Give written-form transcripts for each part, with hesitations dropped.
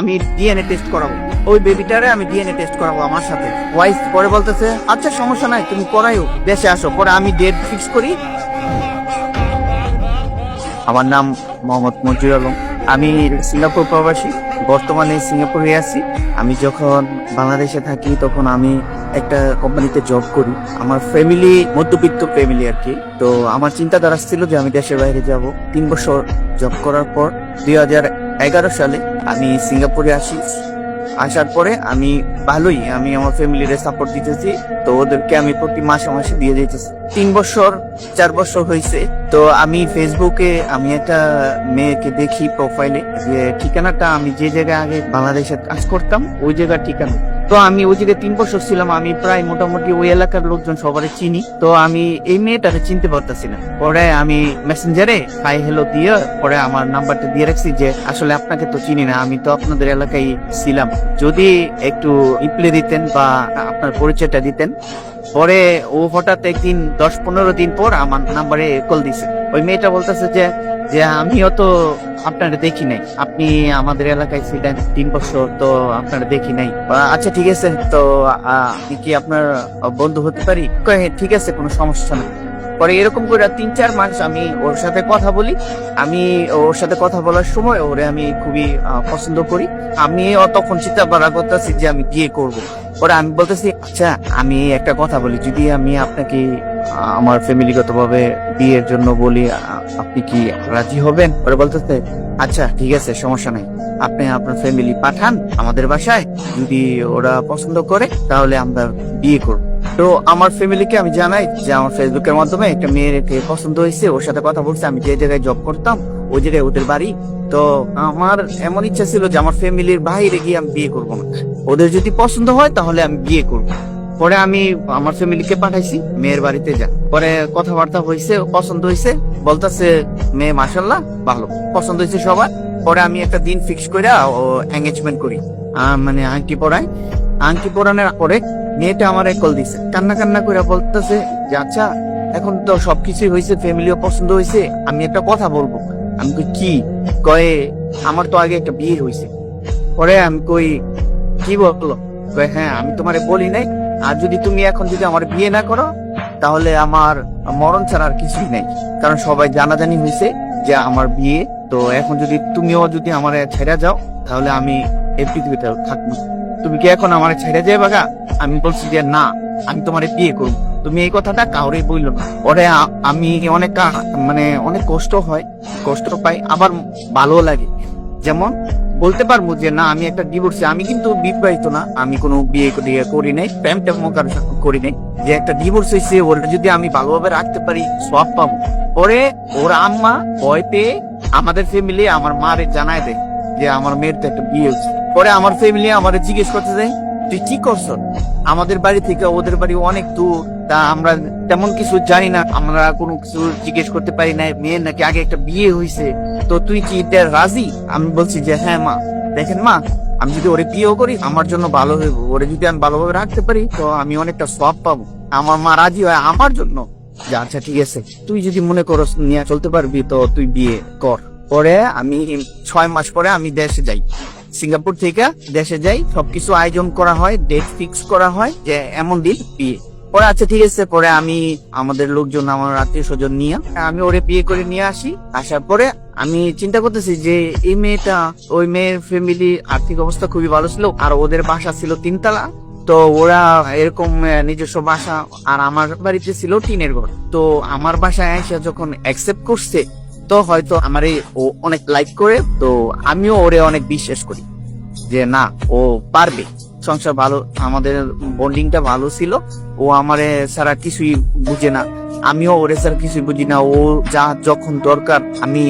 আমি DNA test করাবো, ওই বেবিটারে আমি ডিএনএ টেস্ট করাবো আমার সাথে। ওয়াইফ পরে বলতেছে আচ্ছা সমস্যা নাই, তুমি করাইও, দেশে আসো। পরে আমি ডেট ফিক্স করি। আমার নাম মোহাম্মদ মঞ্জুর আলম, আমি সিঙ্গাপুর প্রবাসী, বর্তমানে সিঙ্গাপুরে আছি। আমি যখন বাংলাদেশে থাকি তখন আমি একটা কোম্পানিতে জব করি। আমার ফ্যামিলি মধ্যবিত্ত ফ্যামিলি আর কি। তো আমার চিন্তাধারা ছিল যে আমি দেশের বাইরে যাব। 3 বছর জব করার পর 2011 সালে আমি সিঙ্গাপুরে আসি। আসার পরে আমি আমি আমার ফ্যামিলির সাপোর্ট দিতেছি, তো ওদেরকে আমি প্রতি মাসে মাসে দিয়ে দিতেছি। 4 বছর হয়েছে। তো আমি ফেসবুকে আমি একটা মেয়েকে দেখি প্রোফাইলে, যে ঠিকানাটা আমি যে জায়গায় আগে বাংলাদেশে কাজ করতাম ওই জায়গার ঠিকানা। তো আমি ওই জায়গায় 3 বছর ছিলাম, আমি প্রায় মোটামুটি ওই এলাকার লোকজন সবারই চিনি। তো আমি এই মেয়েটাকে চিনতে পারতেছি না। পরে আমি মেসেঞ্জারে হাই হ্যালো দিয়ে পরে আমার নাম্বারটা দিয়ে রাখছি যে আসলে আপনাকে তো চিনি না, আমি তো আপনাদের এলাকায় ছিলাম, যদি একটু রিপ্লে দিতেন বা আপনার পরিচয়টা দিতেন। পরে ও হঠাৎ একদিন 10-15 দিন পর আমার নাম্বারে কল দিছে। ওই মেয়েটা বলতেছে যে আমিও তো আপনারা দেখি নাই, আপনি আমাদের এলাকায় ছিলেন 3 বছর, তো আপনারা দেখি নাই। আচ্ছা ঠিক আছে, তো আমি কি আপনার বন্ধু হতে পারি? কয় হ্যাঁ ঠিক আছে, কোনো সমস্যা নেই। পরে এরকম করে 3-4 মাস আমি ওর সাথে কথা বলি। আমি ওর সাথে কথা বলার সময় ওরে আমি খুবই পছন্দ করি। আমি তখন চিন্তা ভাবনা করতেছি যে আমি বিয়ে করব। পরে আমি বলতেছি আচ্ছা আমি একটা কথা বলি, যদি আমি আপনাকে আমার ফ্যামিলিগতভাবে বিয়ের জন্য বলি, আপনি কি রাজি হবেন? পরে বলতেছে আচ্ছা ঠিক আছে, সমস্যা নাই, আপনি আপনার ফ্যামিলি পাঠান আমাদের বাসায়, যদি ওরা পছন্দ করে তাহলে আমরা বিয়ে করব। তো আমার ফ্যামিলিকে আমি জানাই যে আমার ফেসবুকের মাধ্যমে একটা মেয়েকে পছন্দ হয়েছে, ওর সাথে কথা বলছে, আমি যে জায়গায় জব করতাম ওই জায়গায় ওদের বাড়ি। তো আমার এমন ইচ্ছা ছিল যে আমার ফ্যামিলির বাইরে গিয়ে আমি বিয়ে করবো না, ওদের যদি পছন্দ হয় তাহলে আমি বিয়ে করব। পরে আমি আমার ফ্যামিলিকে পাঠাইছি মেয়ের বাড়িতে যা। পরে কথাবার্তা হয়েছে, পছন্দ হয়েছে, বলতেছে মেয়ে মাশাআল্লাহ ভালো, পছন্দ হয়েছে সবার। পরে আমি একটা দিন ফিক্স করে এঙ্গেজমেন্ট করি, মানে আংটি পরাই। আংটি পরানোর পরে মেয়েটা আমার কল দিছে, কান্না কান্না করে বলতেছে যে আচ্ছা এখন তো সবকিছুই হয়েছে, ফ্যামিলিও পছন্দ হয়েছে, আমি একটা কথা বলবো। আমি কই কি? কয়ে আমার তো আগে একটা বিয়ে হয়েছে। পরে আমি কই কি বললো? কয়ে হ্যাঁ আমি তোমারে বলি নাই, আর যদি তুমি এখন যদি আমার বিয়ে না করো তাহলে আমার মরণ ছাড়া আর কিছুই নাই, কারণ সবাই জানাজানি হয়েছে যে আমার বিয়ে। তো এখন যদি তুমিও যদি আমার ছেড়ে যাও তাহলে আমি এই পৃথিবীতে থাকবো। তুমি কি এখন আমার ছেড়ে যাবে বাগা? আমি বলছি যে না, আমি তোমার বিয়ে করবো, তুমি এই কথাটা কাউরে বললো না। পরে আমি মানে অনেক কষ্ট পাই, আবার ভালো লাগে। যেমন বলতে পারবো যে না আমি একটা ডিভোর্সে, আমি কিন্তু বিবাহিত না, আমি কোনো বিয়ে করি নাই, প্রেম টেম করি নাই, যে একটা ডিভোর্স হয়েছে, ওটা যদি আমি ভালোভাবে রাখতে পারি সব পাবো। পরে ওর আম্মা ভয় পেয়ে আমাদের ফ্যামিলি আমার মারে জানায় দেয় যে আমার মেয়ের তো একটা বিয়ে হচ্ছে। পরে আমার ফ্যামিলি আমার জিজ্ঞেস করতে যায় তুই কি করছ? আমাদের বাড়ি থেকে ওদের বাড়ি অনেক দূর, তা আমরা তেমন কিছু জানি না, আমরা কোনো কিছু জিজ্ঞেস করতে পারি না, মেয়ের নাকি আগে একটা বিয়ে হয়েছে, তো তুই কি এটা রাজি? আমি বলছি যে হ্যাঁ মা, দেখেন মা, আমি যদি ওরে বিয়েও করি আমার জন্য ভালো হইব, ওরে যদি আমি ভালোভাবে রাখতে পারি তো আমি অনেকটা সব পাবো। আমার মা রাজি হয় আমার জন্য যে আচ্ছা ঠিক আছে, তুই যদি মনে করো নিয়ে চলতে পারবি তো তুই বিয়ে কর। পরে আমি 6 মাস পরে আমি দেশে যাই, সিঙ্গাপুর থেকে দেশে যাই, সবকিছু আয়োজন করা হয়, ডেট ফিক্স করা হয় যে এমন দিন বিয়ে। পরে আচ্ছা ঠিক আছে, পরে আমি আমাদের লোকজন, আমার আত্মীয় স্বজন নিয়ে আমি ওরে বিয়ে করে নিয়ে আসি। আসার পরে আমি চিন্তা করতেছি যে এই মেয়েটা, ওই মেয়ের ফ্যামিলি আর্থিক অবস্থা খুবই ভালো ছিল, আর ওদের বাসা ছিল 3 তলা। তো ওরা এরকম নিজস্ব বাসা, আর আমার বাড়িতে ছিল টিনের ঘর। তো আমার বাসায় এসে যখন অ্যাকসেপ্ট করছে, তো হয়তো আমারে ও অনেক লাইক করে, তো আমিও ওরে অনেক বিশ্বাস করি যে না ও পারবে, সংসার ভালো, আমাদের বন্ডিংটা ভালো ছিল। ও আমারে ছাড়া কিছুই বুঝে না, আমিও ওরে ছাড়া কিছুই বুঝি না। ও যা যখন দরকার আমি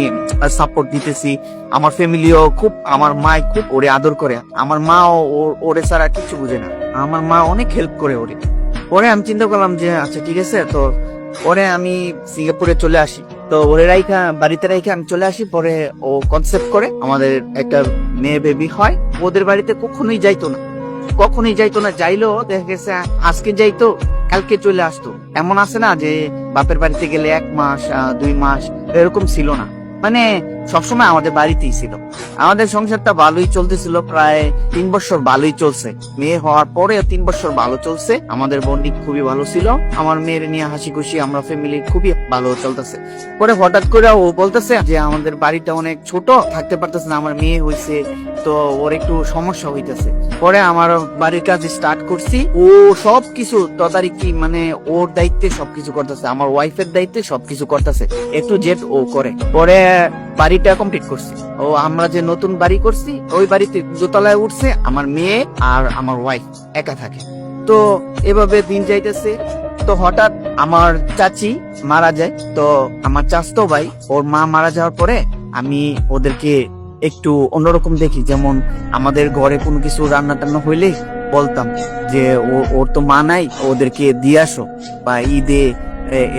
সাপোর্ট দিতেছি। আমার ফ্যামিলিও খুব, আমার মা খুব ওরে আদর করে, আমার মাও ওরে ছাড়া কিছু বুঝে না, আমার মা অনেক হেল্প করে ওরে। পরে আমি চিন্তা করলাম যে আচ্ছা ঠিক আছে, তো পরে আমি সিঙ্গাপুরে চলে আসি। তো ওরে বাড়িতে রাইখা আমি চলে আসি। পরে ও কনসেপ্ট করে আমাদের একটা মেয়ে বেবি হয়। ওদের বাড়িতে কখনোই যাইতো না, যাইলেও দেখা গেছে আজকে যাইতো কালকে চলে আসতো। এমন আছে না যে বাপের বাড়িতে গেলে 1 মাস 2 মাস, এরকম ছিল না। মানে সবসময় আমাদের বাড়িতেই ছিল। আমাদের সংসারটা ভালোই চলতেছিল, প্রায় 3 বছর ভালোই চলছে। মেয়ে হওয়ার পরে 3 বছর ভালো চলছে, আমাদের বন্ডিং খুবই ভালো ছিল। আমার মেয়ের নিয়ে হাসি খুশি আমরা ফ্যামিলি খুবই ভালো চলতেছে। পরে হঠাৎ করে ও বলতেছে যে আমাদের বাড়িটা অনেক ছোট, থাকতে পারতেছে না, আমার মেয়ে হয়েছে, তো ওর একটু সমস্যা হইতেছে। পরে আমার বাড়ির কাজ স্টার্ট করছি, ও সবকিছু তদারকি মানে ওর দায়িত্বে সবকিছু করতেছে, আমার ওয়াইফের দায়িত্বে সবকিছু করতেছে, একটু জেট ও করে। পরে বাড়িটা কমপ্লিট করছি। ও আমরা যে নতুন বাড়ি করছি ওই বাড়িতে দোতলায় উঠছে, আমার মেয়ে আর আমার ওয়াইফ একা থাকে। তো এভাবে দিন যাইতেছে। তো হঠাৎ আমার চাচি মারা যায়। তো আমার চাচতো ভাই, ওর মা মারা যাওয়ার পরে আমি ওদেরকে একটু অন্যরকম দেখি। যেমন আমাদের ঘরে কোনো কিছু রান্না টান্না হইলে বলতাম যে ওর তো মা নাই, ওদেরকে দিয়ে আসো, বা ঈদে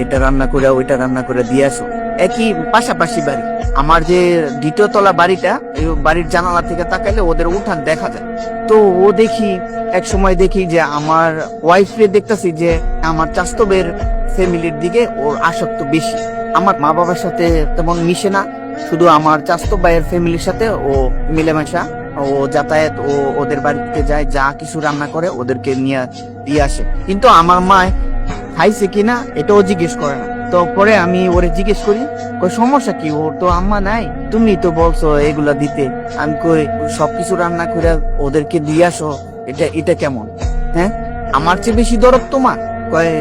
এটা রান্না করে ওইটা রান্না করে দিয়ে আসো। একই পাশাপাশি বাড়ি। আমার যে দ্বিতীয় তলা বাড়িটা, এই বাড়ির জানালা থেকে তাকাইলে ওদের উঠান দেখা যায়। তো ও দেখি এক সময় দেখি যে আমার ওয়াইফকে দেখতেছি যে আমার চাস্তবের ফ্যামিলির দিকে ওর আসক্ত বেশি। আমার মা বাবার সাথে তেমন মিশে না, শুধু আমার চাস্তো ভাইয়ের ফ্যামিলির সাথে ও মিলেমিশা। ও যাতায়াত, ও ওদের বাড়িতে যায়, যা কিছু রান্না করে ওদেরকে নিয়ে দিয়ে আসে। কিন্তু আমার মা খাইছে কিনা এটাও জিজ্ঞেস করে না। তো পরে আমি ওরে জিজ্ঞেস করি, কই সমস্যা কি, ওর তো আম্মা নাই, তুমি তো বলছো এগুলা দিতে। আমি কই সবকিছু রান্না করে ওদেরকে দিয়ে আসো, এটা এটা কেমন? হ্যাঁ, আমার চেয়ে বেশি দরদ তোমার? কয়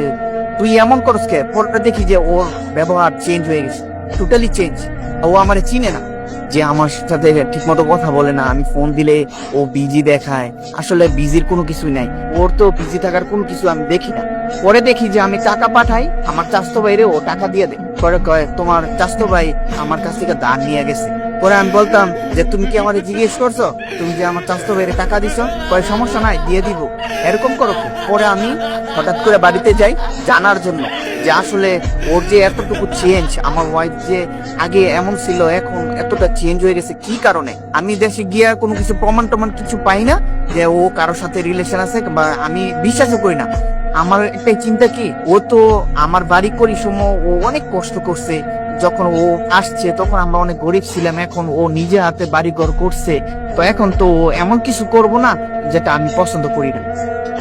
তুই এমন করস কে? পরে দেখি যে ওর ব্যবহার চেঞ্জ হয়ে গেছে, টোটালি চেঞ্জ। ও আমারে চিনে না, যে আমার সাথে ঠিক মতো কথা বলে না, আমি ফোন দিলে ও বিজি দেখায়। আসলে বিজির কোনো কিছুই নাই, ওর তো বিজি থাকার কোনো কিছু আমি দেখি না। পরে দেখি যে আমি টাকা পাঠাই, আমার চাস্তো ভাইরে ও টাকা দিয়ে দেয়। পরে কয় তোমার চাস্তো ভাই আমার কাছ থেকে ধার নিয়ে গেছে। পরে আমি বলতাম যে তুমি কি আমারে জিজ্ঞেস করছো, তুমি যে আমার চাস্তো ভাইরে টাকা দিছো? কয় সমস্যা নাই, দিয়ে দিব। এরকম করো। পরে আমি হঠাৎ করে বাড়িতে যাই জানার জন্য যে আসলে ওর যে এতটুকু চেঞ্জ, আমার ওয়াইফ যে আগে এমন ছিল এখন এতটা চেঞ্জ হয়ে গেছে কি কারণে। আমি দেশে গিয়ে কোনো কিছু প্রমাণ টমান কিছু পাই না যে ও কারোর সাথে রিলেশন আছে, বা আমি বিশ্বাসও করি না। আমার একটাই চিন্তা কি, ও তো আমার বাড়ি করি সময় ও অনেক কষ্ট করছে। যখন ও আসছে তখন আমরা অনেক গরিব ছিলাম, এখন ও নিজে হাতে বাড়ি ঘর করছে। তো এখন তো এমন কিছু করব না যেটা আমি পছন্দ করি না।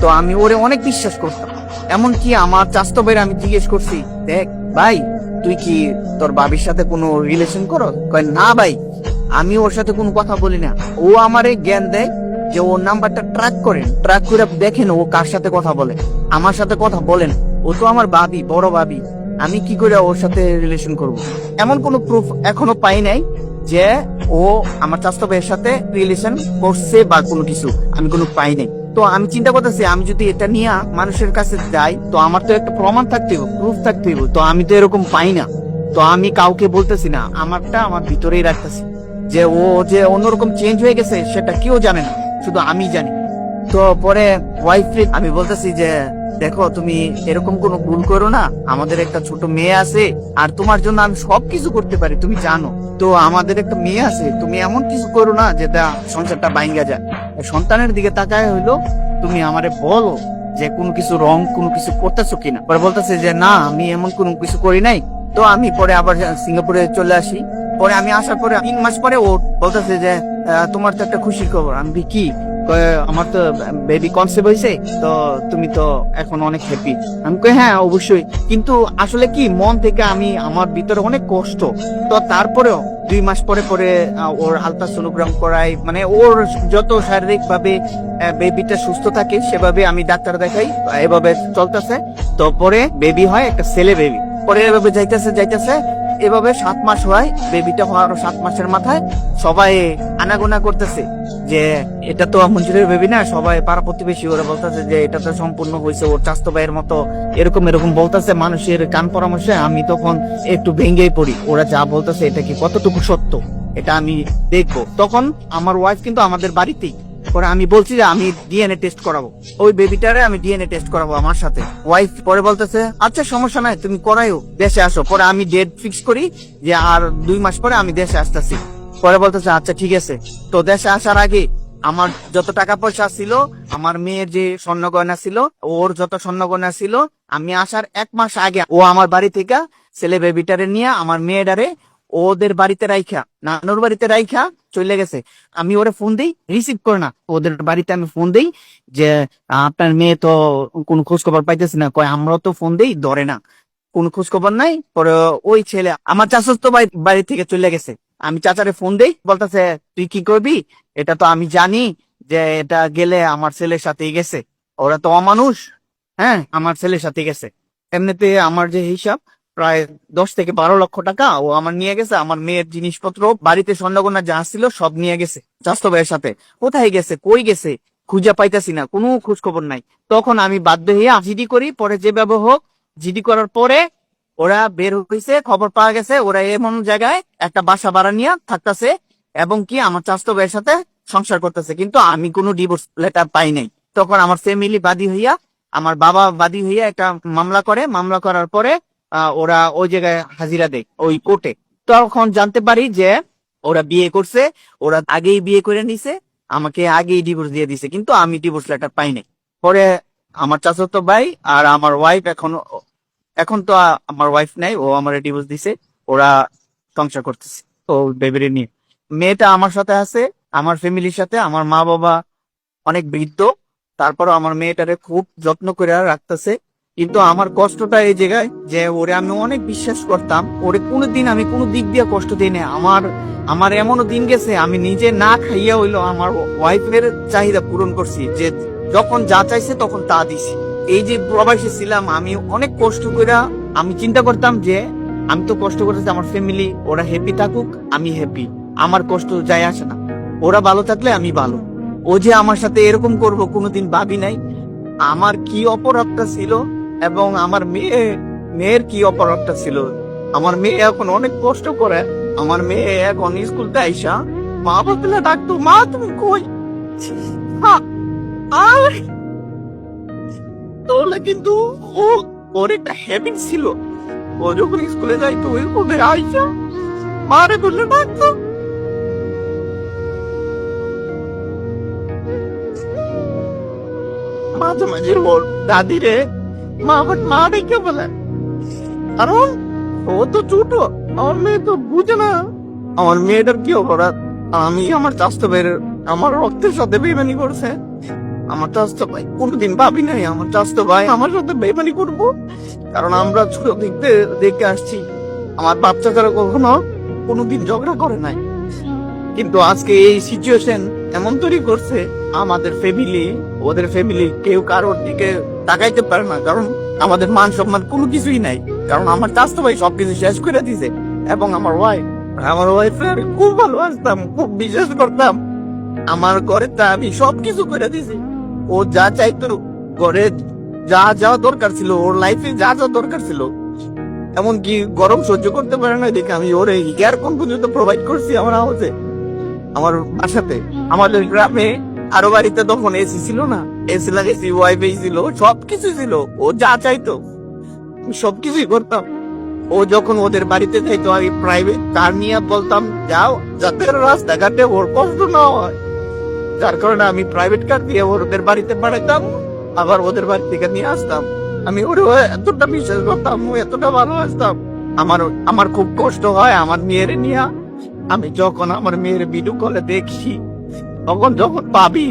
তো আমি ওরে অনেক বিশ্বাস করতাম। এমনকি আমার চাস্তো ভাইয়ের আমি জিজ্ঞেস করছি, দেখ ভাই তুই কি তোর বাবির সাথে কোনো রিলেশন করো? কয় না ভাই, আমি ওর সাথে কোনো কথা বলি না। ও আমারে জ্ঞান দেয় যে ওর নাম্বারটা ট্র্যাক করে দেখেন ও কার সাথে কথা বলে, আমার সাথে কথা বলেন। ও তো আমার বাবি, বড় বাবি, আমি কি করে ওর সাথে রিলেশন করব? এমন কোনো প্রুফ এখনো পাই নাই যে ও আমার চাস্তো ভাইয়ের সাথে রিলেশন করছে বা কোনো কিছু আমি কোনো পাই নাই। তো আমি চিন্তা করতেছি, আমি যদি এটা নিয়ে মানুষের কাছে যাই তো আমার তো একটা প্রমাণ থাকতে হবে, প্রুফ থাকতে হবে। তো আমি তো এরকম পাই না। তো আমি কাউকে বলতেছি না, আমারটা আমার ভিতরেই রাখতেছি। যে ও যে অন্যরকম চেঞ্জ হয়ে গেছে সেটা কেউ জানে না, শুধু আমি জানি। তো পরে ওয়াইফে আমি বলতেছি যে দেখো তুমি এরকম কোনো ভুল করো না, আমাদের একটা ছোট মেয়ে আছে, আর তোমার জন্য আমি সবকিছু করতে পারি তুমি জানো। তো আমাদের একটা মেয়ে আছে, তুমি এমন কিছু করো না যেটা সংসারটা ভাঙ্গা যায়। সন্তানের দিকে তাকায় হইলো, তুমি আমারে বলো যে কোনো কিছু রং কোনো কিছু করতেছো কিনা। পরে বলতেছে যে না আমি এমন কোনো কিছু করি নাই। তো আমি পরে আবার সিঙ্গাপুরে চলে আসি। পরে আমি আসার পরে 3 মাস পরে ও বলতেছে যে তোমার তো একটা খুশির খবর। আমি কি, আমার তো বেবি কনসেপ্ট হয়েছে, তো তুমি তো এখন অনেক হ্যাপি। আমি কই হ্যাঁ অবশ্যই, কিন্তু আসলে কি মন থেকে আমি আমার ভিতরে অনেক কষ্ট। তো তারপরেও 2 মাস পরে পরে ওর আলট্রাসোনোগ্রাম করাই, মানে ওর যত শারীরিক ভাবে বেবিটা সুস্থ থাকে সেভাবে আমি ডাক্তার দেখাই, এভাবে চলতেছে। তো পরে বেবি হয়, একটা ছেলে বেবি। পরে এভাবে যাইতেছে এভাবে 7 মাস হয়, বেবিটা হওয়ার 7 মাসের মাথায় সবাই আনাগোনা করতেছে যে এটা তো মঞ্জুরের বেবি না। সবাই পাড়া প্রতিবেশী ওরা বলতেছে যে এটা তো সম্পূর্ণ হয়েছে ওর চাস্তো ভাইয়ের মতো, এরকম বলতেছে মানুষের কান পরামর্শে। আমি তখন একটু ভেঙেই পড়ি, ওরা যা বলতেছে এটা কি কতটুকু সত্য এটা আমি দেখবো। তখন আমার ওয়াইফ কিন্তু আমাদের বাড়িতেই। পরে আমি বলছি যে আমি ডিএনএ টেস্ট করাবো, ওই বেবিটারে আমি ডিএনএ টেস্ট করাবো আমার সাথে। ওয়াইফ পরে বলতেছে আচ্ছা সমস্যা নাই, তুমি করাইও, দেশে আসো। পরে আমি ডেট ফিক্স করি যে আর 2 মাস পরে আমি দেশে আসতেছি। পরে বলতেছে আচ্ছা ঠিক আছে। তো দেশে আসার আগে আমার যত টাকা পয়সা ছিল, আমার মেয়ের যে স্বর্ণ গয়না ছিল, ওর যত স্বর্ণ গয়না ছিল, আমি আসার 1 মাস আগে ও আমার বাড়ি থেকে ছেলে বেবিটারে নিয়ে আমার মেয়েটারে ওদের বাড়িতে রাইখা, নানুর বাড়িতে রাইখা চলে গেছে। আমি ওরে ফোন দেই, রিসিভ করে না। ওদের বাড়িতে আমি ফোন দেই যে আপনার মেয়ে তো কোনো খোঁজ খবর পাইতেছে না। কয় আমরাও তো ফোন দেই, ধরে না, কোনো খোঁজ খবর নাই। পরে ওই ছেলে আমার চাচাতো বাড়ি থেকে চলে গেছে। আমি চাচারে ফোন দেই, বলতেছে তুই কি করবি, এটা তো আমি জানি যে এটা গেলে আমার ছেলের সাথেই গেছে, ওরা তো অমানুষ। হ্যাঁ, আমার ছেলের সাথে গেছে। এমনিতে আমার যে হিসাব প্রায় 10 থেকে 12 লক্ষ টাকা ও আমার নিয়ে গেছে। আমার মেয়ের জিনিসপত্র, বাড়িতে স্বর্ণগয়না যা ছিল সব নিয়ে গেছে চাচাতো ভাইয়ের সাথে। কোথায় গেছে, কই গেছে, খুঁজে পাইতাছি না, কোনো খোঁজ খবর নাই। তখন আমি বাধ্য হইয়া জিডি করি। পরে যেভাবে হোক জিডি করার পরে ওরা বের হইছে, খবর পাওয়া গেছে ওরা এমন জায়গায় একটা বাসা ভাড়া নিয়ে থাকতেছে এবং কি আমার চাচাতো ভাইয়ের সাথে সংসার করতেছে। কিন্তু আমি কোনো ডিভোর্স লেটার পাই নাই। তখন আমার ফ্যামিলি বাদী হইয়া, আমার বাবা বাদী হইয়া একটা মামলা করে। মামলা করার পরে ওরা ওই জায়গায় হাজিরা দেয় ওই কোর্টে। তখন জানতে পারি যে ওরা বিয়ে করছে, ওরা আগেই বিয়ে করে নিছে, আমাকে আগেই ডিভোর্স দিয়ে দিছে, কিন্তু আমি ডিভোর্স লেটার পাই নাই। পরে আমার চাচাতো ভাই আর আমার ওয়াইফ এখন, এখন তো আমার ওয়াইফ নাই, ও আমার ডিভোর্স দিছে। ওরা সংসার করতেছে ও বেবিরে নিয়ে। মেয়েটা আমার সাথে আছে, আমার ফ্যামিলির সাথে। আমার মা বাবা অনেক বৃদ্ধ, তারপরও আমার মেয়েটারে খুব যত্ন করে রাখতেছে। কিন্তু আমার কষ্টটা এই জায়গায় যে ওরে আমি অনেক বিশ্বাস করতাম, ওরে কোনোদিন আমি কোনো দিক দিয়ে কষ্ট দিই না। আমার আমার এমনও দিন গেছে আমি নিজে না খাইয়া হইলো আমার ওয়াইফের চাহিদা পূরণ করছি, যে যখন যা চাইছে তখন তা দিছি। এই যে প্রবাসী ছিলাম আমি অনেক কষ্ট করে, আমি চিন্তা করতাম যে আমি তো কষ্ট করতেছি, আমার ফ্যামিলি ওরা হ্যাপি থাকুক, আমি হ্যাপি, আমার কষ্ট যায় আসে না, ওরা ভালো থাকলে আমি ভালো। ও যে আমার সাথে এরকম করবো কোনোদিন ভাবি নাই। আমার কি অপরাধটা ছিল এবং আমার মেয়ের কি অপরাধটা ছিল। আমার মেয়ে এখন অনেক কষ্ট করে। আমার মেয়ে এখন স্কুলতে আইসা মা বলতে ডাকতো, মা তুমি কই। আর তাহলে কিন্তু ও, ওর একটা হ্যাবিট ছিল, ও যখন স্কুলে যাইতো ওই কোনে আইসা মারে বললে ডাকতো। মাঝে মাঝে ওর দাদি রে মা ডেকে বলে, কারণ ও তো ছোট, আমার মেয়ে তো বুঝে না আমার মেয়েটার কি অপরাধ। আমি আমার চাচাতো ভাইয়ের, আমার রক্তের সাথে বেইমানি করছে। আমার চাচাতো ভাই কোনোদিন ভাবি নাই আমার চাচাতো ভাই আমার সাথে বেইমানি করবো, কারণ আমরা ছোট দেখে আসছি আমার বাচ্চা ছাড়া কখনো কোনোদিন ঝগড়া করে নাই। কিন্তু আজকে এই সিচুয়েশন এমন তৈরি করছে, আমাদের ফ্যামিলি ওদের ফ্যামিলি কেউ কারোর দিকে তাকাইতে পারে না, কারণ আমাদের মান সম্মান কোনো কিছুই নাই। কারণ আমার চাচাতো ভাই সবকিছু শেষ করে দিছে। এবং আমার ওয়াইফ খুব ভালোবাসতাম, খুব বিশ্বাস করতাম। আমার ঘরে তা আমি সবকিছু করে দিছি। ও যা চাইতো, ঘরে যা যা দরকার ছিল, ওর লাইফে যা যা দরকার ছিল, এমনকি গরম সহ্য করতে পারে না দেখে আমি ওর এয়ার কন পর্যন্ত প্রোভাইড করছি আমার হাউসে, আমার বাসাতে। আমাদের গ্রামে আরো বাড়িতে তখন এসি ছিল না, এসি লাগাইছি, ওয়াইফাই ছিল, সবকিছু ছিল। ও যা চাইতো সবকিছুই করতাম। ও যখন ওদের বাড়িতে যাইতো আমি প্রাইভেট কার নিয়ে বলতাম যাও, যাতে রাস্তাঘাটে ওর কষ্ট না হয়। যার কারণে আমি প্রাইভেট কার দিয়ে ওদের বাড়িতে পাঠাইতাম, আবার ওদের বাড়ি থেকে নিয়ে আসতাম। আমি ওরে এতটা বিশ্বাস করতাম, ও এতটা ভালোবাসতাম। আমার আমার খুব কষ্ট হয় আমার মেয়ের নিয়ে। আমি যখন আমার মেয়ের ভিডিও কলে দেখি, তখন যখন ভাবি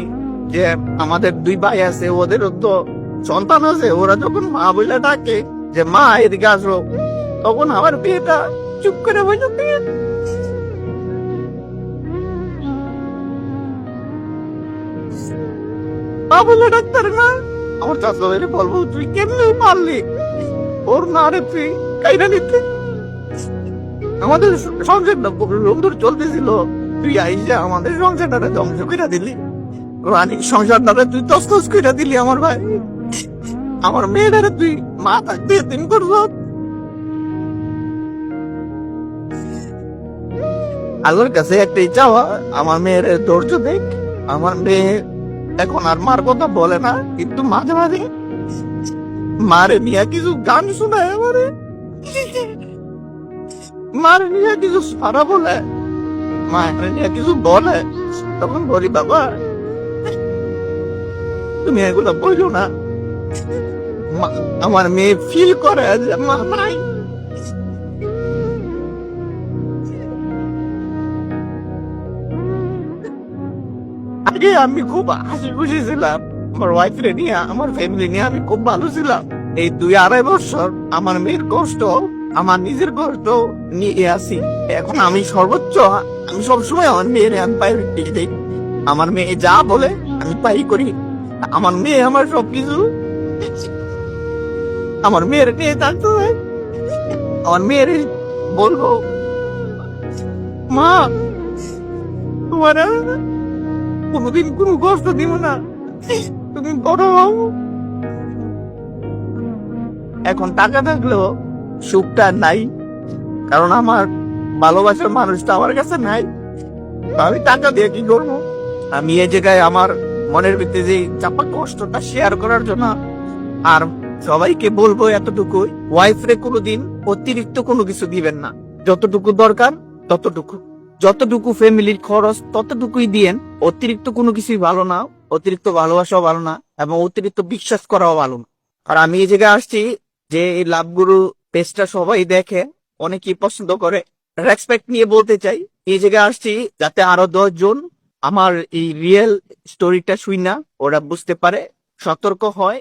যে আমাদের 2 ভাই আছে, ওদেরও তো সন্তান আছে, ওরা যখন মা বলে ডাকে যে মা এদিকে আসো, তখন আমার মেয়েটা চুপ করে বসে থাকে। মা বলে ডাক্তার না, আমার চাচা ভাইরে বলবো তুই কেমনে পারলি ওর না রে, তুই কাইরা নিতে। আমাদের সংসারটা খুব সুন্দর চলতেছিল, তুই আইসা আমাদের সংসারটা ধ্বংস করে দিলি। রানীর সংসারটা তুই তসতস করে দিলি। আমার ভাই, আমার মেয়েটারে তুই মা থাকতে দিন করছ। আল্লাহর কাছে একটা ইচ্ছা, আমার মেয়ের ধৈর্য দেখ। আমার মেয়ে এখন আর মার কথা বলে না, কিন্তু মাঝে মাঝে মারে নিয়ে কিছু গান শোনায়, আমারে মারে নিয়ে কিছু সারা বলে, মায়ের নিয়ে কিছু বলে। তখন বলি বাবা তুমি এগুলো বলো না। আমার মেয়ে ফিল করে যে মা নাই। আগে আমি খুব হাসি খুশি ছিলাম, আমার ওয়াইফ রে নিয়ে, আমার ফ্যামিলি নিয়ে আমি খুব ভালো ছিলাম। এই 2-2.5 বছর আমার মেয়ের কষ্ট, আমার নিজের কষ্ট নিয়ে আসি। এখন আমি সর্বোচ্চ, আমি সবসময় আমার মেয়ের আমি প্রায়োরিটি দিই। আমার মেয়ে যা বলে আমি তাই করি। আমার মেয়ে আমার সবকিছু। আমার মেয়ের নিয়ে থাকতে হয়। আমার মেয়ের বলবো, মা তোমার আর কোনোদিন কোনো কষ্ট দিব না, তুমি বড় হও। এখন টাকা থাকলেও সুখটা নাই, কারণ আমার ভালোবাসার মানুষটা আমার কাছে নাই। তো আমি টাকা দিয়ে কি করবো? আমি এই জায়গায় আমার মনের ভিতরে যে চাপা কষ্টটা শেয়ার করার জন্য আর সবাইকে বলবো এতটুকু, ওয়াইফ রে কোনোদিন অতিরিক্ত কোনো কিছু দিবেন না। যতটুকু দরকার ততটুকু, যতটুকু ফ্যামিলির খরচ ততটুকুই দিয়েন। অতিরিক্ত কোনো কিছুই ভালো না, অতিরিক্ত ভালোবাসাও ভালো না, এবং অতিরিক্ত বিশ্বাস করাও ভালো না। আর আমি এই জায়গায় আসছি যে এই লাভগুরু পেজটা সবাই দেখে, অনেকেই পছন্দ করে। রেসপেক্ট নিয়ে বলতে চাই, এই জায়গায় আসছি যাতে আরো 10 জন আমার এই রিয়েল স্টোরিটা শুই না ওরা বুঝতে পারে, সতর্ক হয়,